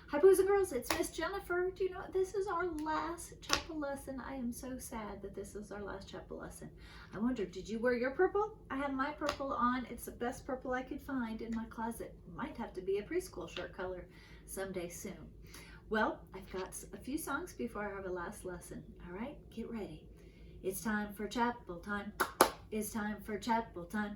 Hi boys and girls, it's Miss Jennifer. Do you know this is our last chapel lesson? I am so sad that this is our last chapel lesson. I wonder, did you wear your purple? I have my purple on. It's the best purple I could find in my closet. Might have to be a preschool shirt color someday soon. Well, I've got a few songs before I have a last lesson. All right, get ready. It's time for chapel time. It's time for chapel time.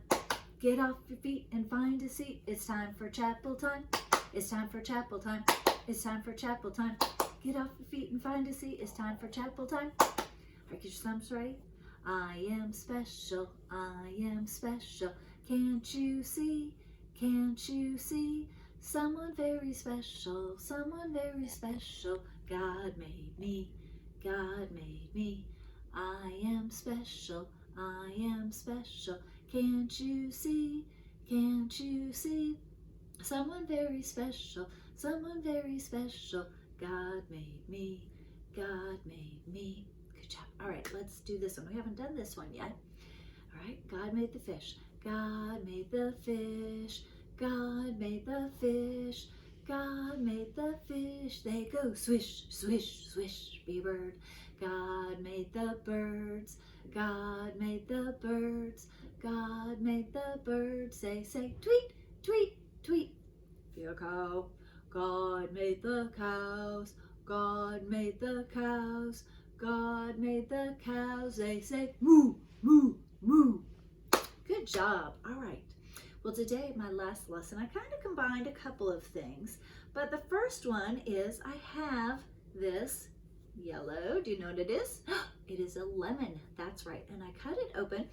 Get off your feet and find a seat. It's time for chapel time. It's time for chapel time. It's time for chapel time. Get off your feet and find a seat. It's time for chapel time. All right, get your thumbs ready. I am special. I am special. Can't you see? Can't you see? Someone very special. Someone very special. God made me. God made me. I am special. I am special. Can't you see? Can't you see? Someone very special, someone very special. God made me, God made me. Good job. All right, let's do this one. We haven't done this one yet. All right, God made the fish. God made the fish. God made the fish. God made the fish. They go swish, swish, swish, be a bird. God made the birds. God made the birds. God made the birds. They say tweet, tweet, tweet. Be a cow. God made the cows. God made the cows. God made the cows. They say moo, moo, moo. Good job. All right. Well, today, my last lesson, I kind of combined a couple of things, but the first one is I have this yellow. Do you know what it is? It is a lemon. That's right. And I cut it open.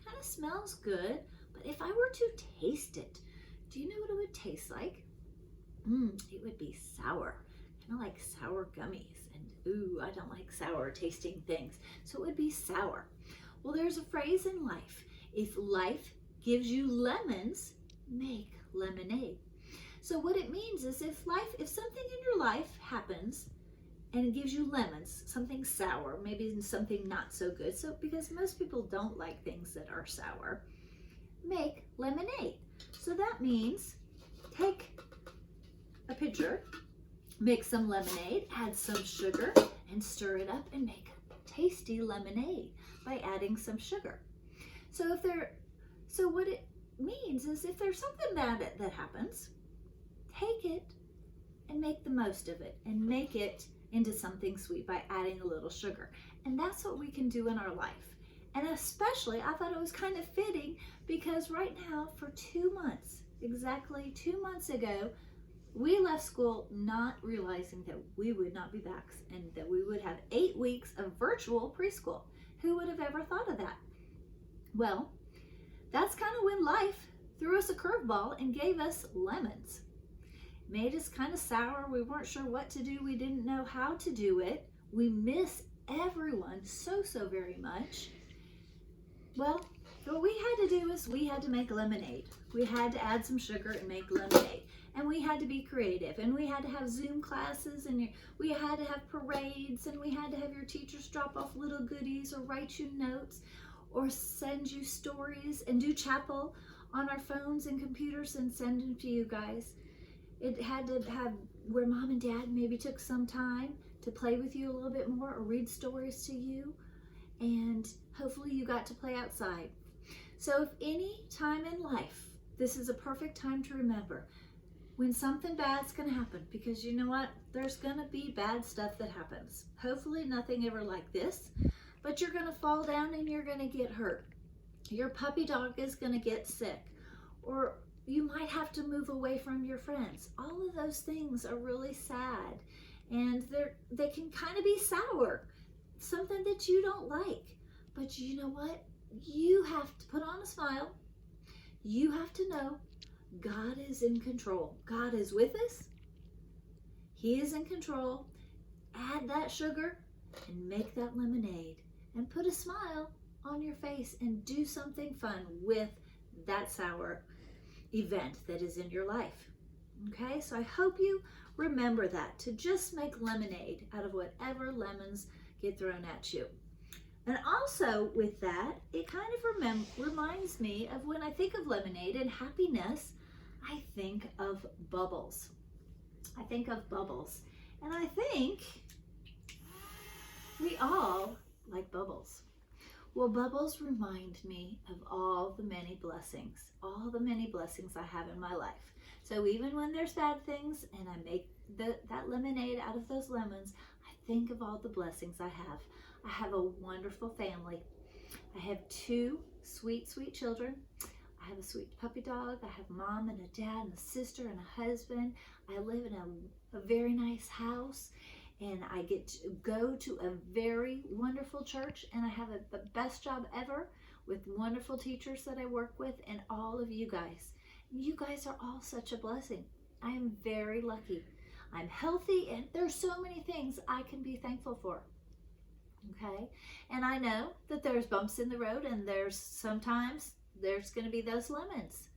Kind of smells good, but if I were to taste it, do you know what it would taste like? It would be sour, kind of like sour gummies. And ooh, I don't like sour tasting things. So it would be sour. Well, there's a phrase in life. If life gives you lemons, make lemonade. So what it means is if something in your life happens and it gives you lemons, something sour, maybe something not so good. So because most people don't like things that are sour, make lemonade. So that means take a pitcher, make some lemonade, add some sugar, and stir it up and make tasty lemonade by adding some sugar. So what it means is if there's something bad that happens, take it and make the most of it and make it into something sweet by adding a little sugar. And that's what we can do in our life. And especially, I thought it was kind of fitting because right now for 2 months, exactly 2 months ago, we left school not realizing that we would not be back and that we would have 8 weeks of virtual preschool. Who would have ever thought of that? Well, that's kind of when life threw us a curveball and gave us lemons. Made us kind of sour. We weren't sure what to do. We didn't know how to do it. We miss everyone so very much. Well, what we had to do is we had to make lemonade. We had to add some sugar and make lemonade. And we had to be creative. And we had to have Zoom classes. And we had to have parades. And we had to have your teachers drop off little goodies or write you notes or send you stories and do chapel on our phones and computers and send them to you guys. It had to have where mom and dad maybe took some time to play with you a little bit more or read stories to you. And hopefully you got to play outside. So if any time in life, this is a perfect time to remember when something bad's going to happen, because you know what? There's going to be bad stuff that happens. Hopefully nothing ever like this, but you're going to fall down and you're going to get hurt. Your puppy dog is going to get sick, or you might have to move away from your friends. All of those things are really sad, and they can kind of be sour, something that you don't like. But you know what? You have to put on a smile. You have to know God is in control. God is with us. He is in control. Add that sugar and make that lemonade and put a smile on your face and do something fun with that sour event that is in your life. Okay, so I hope you remember that, to just make lemonade out of whatever lemons get thrown at you. And also with that, it kind of reminds me of when I think of lemonade and happiness, I think of bubbles. I think of bubbles. And I think we all like bubbles. Well, bubbles remind me of all the many blessings I have in my life. So even when there's bad things and I make that lemonade out of those lemons, I think of all the blessings I have. I have a wonderful family. I have 2 sweet, sweet children. I have a sweet puppy dog. I have mom and a dad and a sister and a husband. I live in a very nice house, and I get to go to a very wonderful church, and I have the best job ever with wonderful teachers that I work with, and all of you guys. You guys are all such a blessing. I am very lucky. I'm healthy, and there's so many things I can be thankful for. Okay, and I know that there's bumps in the road, and sometimes there's going to be those lemons,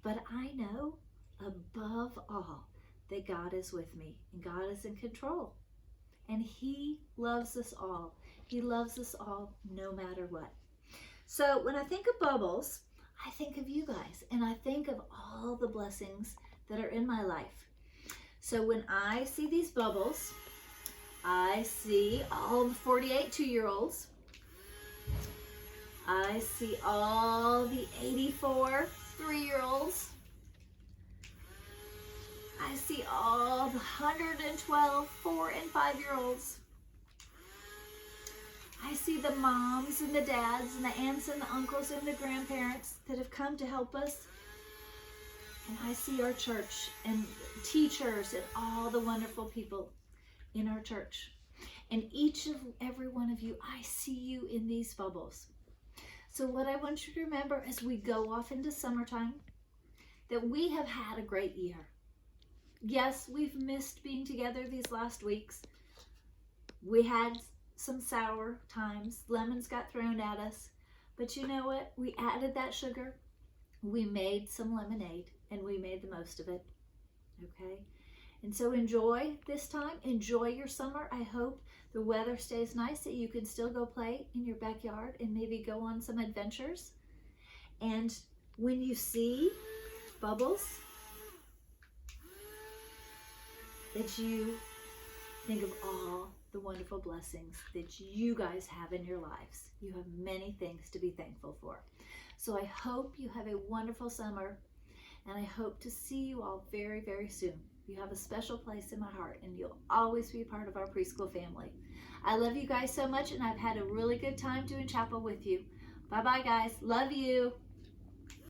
but I know above all that God is with me and God is in control, and He loves us all. He loves us all no matter what. So when I think of bubbles, I think of you guys, and I think of all the blessings that are in my life. So when I see these bubbles, I see all the 48 2-year-olds. I see all the 84 3-year-olds. I see all the 112 4 and 5-year-olds. I see the moms and the dads and the aunts and the uncles and the grandparents that have come to help us. And I see our church and teachers and all the wonderful people in our church. And each of every one of you, I see you in these bubbles. So what I want you to remember as we go off into summertime, that we have had a great year. Yes, we've missed being together these last weeks. We had some sour times. Lemons got thrown at us. But you know what? We added that sugar. We made some lemonade, and we made the most of it. Okay? And so enjoy this time. Enjoy your summer. I hope the weather stays nice, that you can still go play in your backyard and maybe go on some adventures. And when you see bubbles, that you think of all the wonderful blessings that you guys have in your lives. You have many things to be thankful for. So I hope you have a wonderful summer, and I hope to see you all very, very soon. You have a special place in my heart, and you'll always be a part of our preschool family. I love you guys so much, and I've had a really good time doing chapel with you. Bye-bye, guys. Love you.